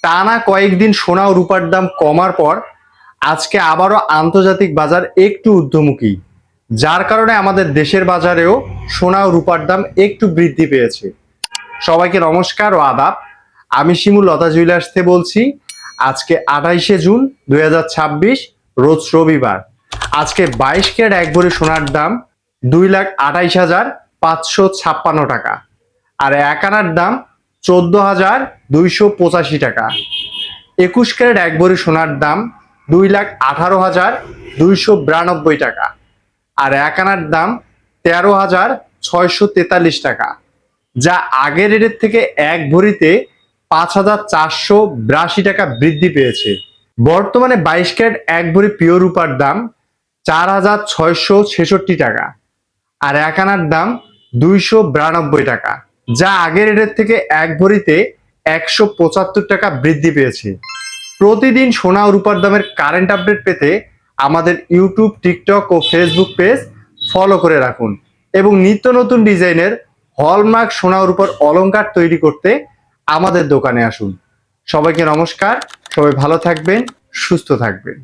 টানা কয়েকদিন সোনা ও রূপার দাম কমার পর আজকে আবারও আন্তর্জাতিক বাজার একটু ঊর্ধ্বমুখী, যার কারণে আমাদের দেশের বাজারেও সোনা ও রূপার দাম একটু বৃদ্ধি পেয়েছে। সবাইকে নমস্কার ও আদাব। আমি শিমুল লতা জুয়েলার্স থেকে বলছি। আজকে 28শে জুন 2026, রোজ রবিবার। আজকে 22 ক্যারেট 1 ভরি সোনার দাম 2,28,556 টাকা, আর 1 আনার দাম 14,285 টাকা। 21 ক্যারেট 1 ভরি সোনার দাম 2,18,292 টাকা, আর 1 আনার দাম 13,643 টাকা, যা আগের রেটের থেকে 1 ভরিতে 5,482 টাকা বৃদ্ধি পেয়েছে। বর্তমানে 22 ক্যারেট 1 ভরি পিওর রূপার দাম 4,666 টাকা, আর 1 আনার দাম 292 টাকা, যা আগের রেটের থেকে 1 ভরিতে 175 টাকা বৃদ্ধি পেয়েছে। প্রতিদিন সোনা ও রূপার দামের কারেন্ট আপডেট পেতে আমাদের ইউটিউব, টিকটক ও ফেসবুক পেজ ফলো করে রাখুন এবং নিত্য নতুন ডিজাইনের হলমার্ক সোনা ও রূপার অলংকার তৈরি করতে আমাদের দোকানে আসুন। সবাইকে নমস্কার। সবাই ভালো থাকবেন, সুস্থ থাকবেন।